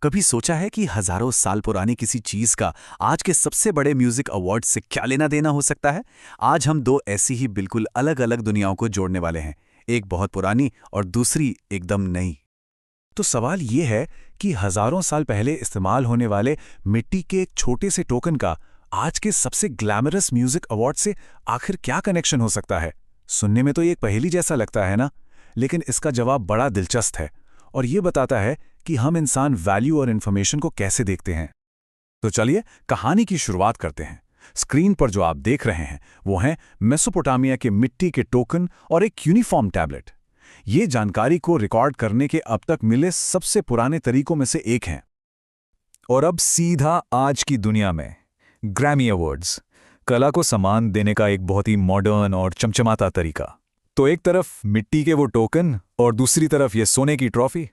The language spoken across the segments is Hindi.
कभी सोचा है कि हजारों साल पुरानी किसी चीज का आज के सबसे बड़े म्यूजिक अवार्ड से क्या लेना देना हो सकता है? आज हम दो ऐसी ही बिल्कुल अलग अलग दुनियाओं को जोड़ने वाले हैं, एक बहुत पुरानी और दूसरी एकदम नई। तो सवाल ये है कि हजारों साल पहले इस्तेमाल होने वाले मिट्टी के एक छोटे से टोकन का आज के सबसे ग्लैमरस म्यूजिक अवार्ड से आखिर क्या कनेक्शन हो सकता है? सुनने में तो ये एक पहेली जैसा लगता है ना, लेकिन इसका जवाब बड़ा दिलचस्प है और ये बताता है कि हम इंसान वैल्यू और इन्फॉर्मेशन को कैसे देखते हैं। तो चलिए कहानी की शुरुआत करते हैं। स्क्रीन पर जो आप देख रहे हैं वो हैं मेसोपोटामिया के मिट्टी के टोकन और एक यूनिफॉर्म टैबलेट। ये जानकारी को रिकॉर्ड करने के अब तक मिले सबसे पुराने तरीकों में से एक हैं। और अब सीधा आज की दुनिया में ग्रैमी अवार्ड्स, कला को सम्मान देने का एक बहुत ही मॉडर्न और चमचमाता तरीका। तो एक तरफ मिट्टी के वो टोकन और दूसरी तरफ ये सोने की ट्रॉफी।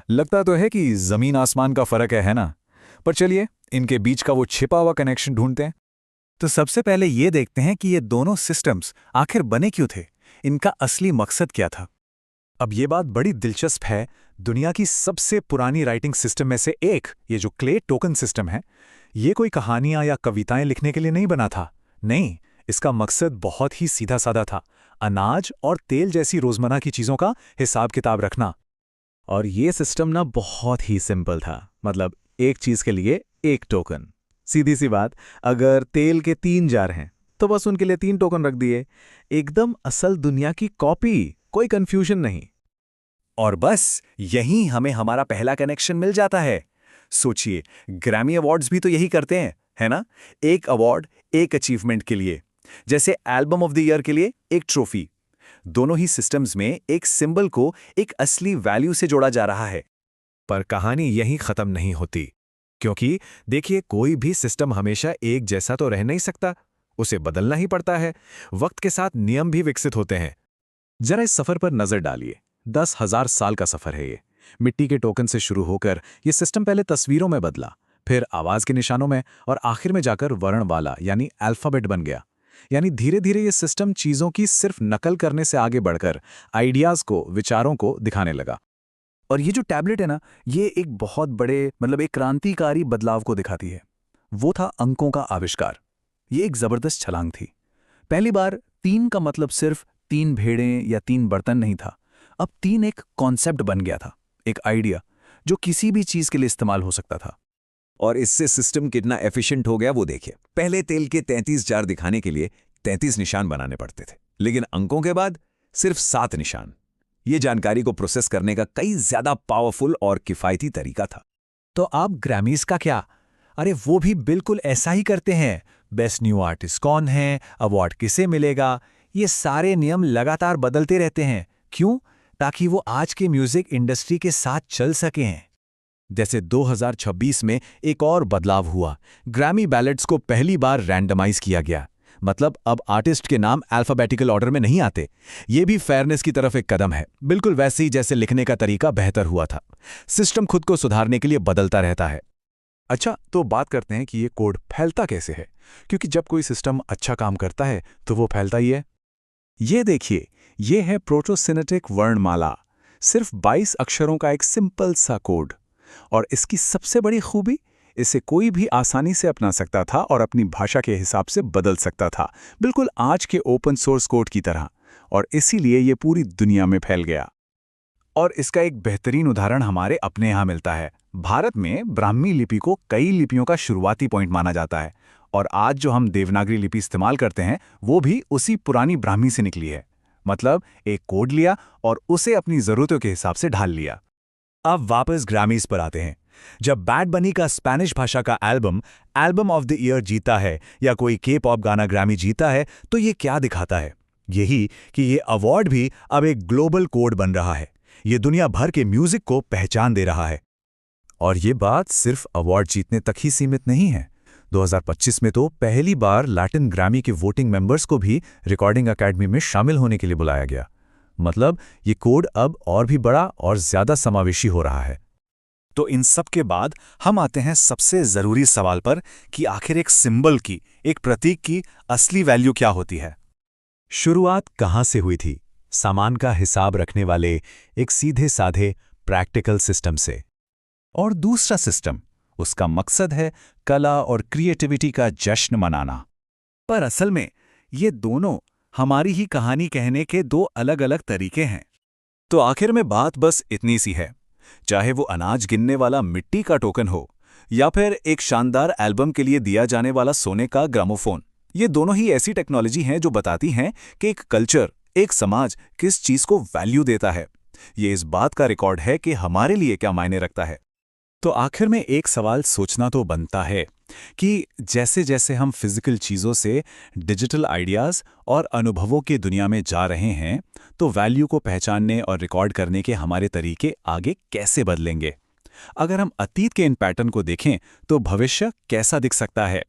लगता तो है कि जमीन आसमान का फर्क है ना? पर चलिए इनके बीच का वो छिपा हुआ कनेक्शन ढूंढते हैं। तो सबसे पहले ये देखते हैं कि ये दोनों सिस्टम्स आखिर बने क्यों थे, इनका असली मकसद क्या था। अब ये बात बड़ी दिलचस्प है। दुनिया की सबसे पुरानी राइटिंग सिस्टम में से एक, ये जो क्ले टोकन सिस्टम है, ये कोई कहानियां या कविताएं लिखने के लिए नहीं बना था। नहीं, इसका मकसद बहुत ही सीधा साधा था, अनाज और तेल जैसी रोजमर्रा की चीजों का हिसाब किताब रखना। और ये सिस्टम ना बहुत ही सिंपल था, मतलब एक चीज के लिए एक टोकन। सीधी सी बात, अगर तेल के 3 जार हैं तो बस उनके लिए 3 टोकन रख दिए। एकदम असल दुनिया की कॉपी, कोई कंफ्यूजन नहीं। और बस यहीं हमें हमारा पहला कनेक्शन मिल जाता है। सोचिए, ग्रैमी अवार्ड्स भी तो यही करते हैं, है ना? एक अवार्ड एक अचीवमेंट के लिए, जैसे एल्बम ऑफ द ईयर के लिए एक ट्रॉफी। दोनों ही सिस्टम्स में एक सिंबल को एक असली वैल्यू से जोड़ा जा रहा है। पर कहानी यहीं खत्म नहीं होती, क्योंकि देखिए, कोई भी सिस्टम हमेशा एक जैसा तो रह नहीं सकता, उसे बदलना ही पड़ता है। वक्त के साथ नियम भी विकसित होते हैं। जरा इस सफर पर नजर डालिए। 10,000 साल का सफर है ये। मिट्टी के टोकन से शुरू होकर ये सिस्टम पहले तस्वीरों में बदला, फिर आवाज के निशानों में, और आखिर में जाकर वर्ण वाला यानी अल्फाबेट बन गया। यानी धीरे धीरे ये सिस्टम चीजों की सिर्फ नकल करने से आगे बढ़कर आइडियाज को, विचारों को दिखाने लगा। और ये जो टैबलेट है ना, ये एक बहुत बड़े, मतलब एक क्रांतिकारी बदलाव को दिखाती है। वो था अंकों का आविष्कार। ये एक जबरदस्त छलांग थी। पहली बार 3 का मतलब सिर्फ 3 भेड़ें या 3 बर्तन नहीं था। अब 3 एक कॉन्सेप्ट बन गया था, एक आइडिया जो किसी भी चीज के लिए इस्तेमाल हो सकता था। और इससे सिस्टम कितना एफिशिएंट हो गया वो देखिए। पहले तेल के 33 जार दिखाने के लिए 33 निशान बनाने पड़ते थे, लेकिन अंकों के बाद सिर्फ 7 निशान। ये जानकारी को प्रोसेस करने का कई ज्यादा पावरफुल और किफायती तरीका था। तो अब ग्रैमीज का क्या? अरे वो भी बिल्कुल ऐसा ही करते हैं। बेस्ट न्यू आर्टिस्ट कौन है, अवार्ड किसे मिलेगा, ये सारे नियम लगातार बदलते रहते हैं। क्यों? ताकि वो आज के म्यूजिक इंडस्ट्री के साथ चल सकें। जैसे 2026 में एक और बदलाव हुआ। ग्रैमी बैलेट्स को पहली बार रैंडमाइज किया गया। मतलब अब आर्टिस्ट के नाम अल्फाबेटिकल ऑर्डर में नहीं आते। ये भी फेयरनेस की तरफ एक कदम है, बिल्कुल वैसे ही जैसे लिखने का तरीका बेहतर हुआ था। सिस्टम खुद को सुधारने के लिए बदलता रहता है। अच्छा, तो बात करते हैं कि ये कोड फैलता कैसे है, क्योंकि जब कोई सिस्टम अच्छा काम करता है तो वो फैलता ही है। ये देखिए, ये है प्रोटोसिनेटिक वर्णमाला, सिर्फ 22 अक्षरों का एक सिंपल सा कोड। और इसकी सबसे बड़ी खूबी, इसे कोई भी आसानी से अपना सकता था और अपनी भाषा के हिसाब से बदल सकता था, बिल्कुल आज के ओपन सोर्स कोड की तरह। और इसीलिए ये पूरी दुनिया में फैल गया। और इसका एक बेहतरीन उदाहरण हमारे अपने यहाँ मिलता है। भारत में ब्राह्मी लिपि को कई लिपियों का शुरुआती पॉइंट माना जाता है। और आज जो हम देवनागरी लिपि इस्तेमाल करते हैं वो भी उसी पुरानी ब्राह्मी से निकली है। मतलब एक कोड लिया और उसे अपनी जरूरतों के हिसाब से ढाल लिया। अब वापस ग्रैमीज पर आते हैं। जब बैड बनी का स्पेनिश भाषा का album album of the year जीता है या कोई के पॉप गाना ग्रैमी जीता है, तो ये क्या दिखाता है? यही कि ये अवार्ड भी अब एक ग्लोबल कोड बन रहा है। ये दुनिया भर के म्यूजिक को पहचान दे रहा है। और ये बात सिर्फ अवार्ड जीतने तक ही सीमित नहीं है। 2025 में तो पहली बार लैटिन ग्रैमी के वोटिंग मेंबर्स को भी रिकॉर्डिंग एकेडमी में शामिल होने के लिए बुलाया गया। मतलब ये कोड अब और भी बड़ा और ज्यादा समावेशी हो रहा है। तो इन सब के बाद हम आते हैं सबसे जरूरी सवाल पर कि आखिर एक सिंबल की, एक प्रतीक की असली वैल्यू क्या होती है। शुरुआत कहां से हुई थी? सामान का हिसाब रखने वाले एक सीधे साधे प्रैक्टिकल सिस्टम से। और दूसरा सिस्टम, उसका मकसद है कला और क्रिएटिविटी का जश्न मनाना। पर असल में ये दोनों हमारी ही कहानी कहने के दो अलग-अलग तरीके हैं। तो आखिर में बात बस इतनी सी है, चाहे वो अनाज गिनने वाला मिट्टी का टोकन हो या फिर एक शानदार एल्बम के लिए दिया जाने वाला सोने का ग्रामोफोन, ये दोनों ही ऐसी टेक्नोलॉजी हैं जो बताती हैं कि एक कल्चर, एक समाज किस चीज को वैल्यू देता है। ये इस बात का रिकॉर्ड है कि हमारे लिए क्या मायने रखता है। तो आखिर में एक सवाल सोचना तो बनता है कि जैसे जैसे हम फिजिकल चीज़ों से डिजिटल आइडियाज़ और अनुभवों की दुनिया में जा रहे हैं, तो वैल्यू को पहचानने और रिकॉर्ड करने के हमारे तरीके आगे कैसे बदलेंगे। अगर हम अतीत के इन पैटर्न को देखें तो भविष्य कैसा दिख सकता है।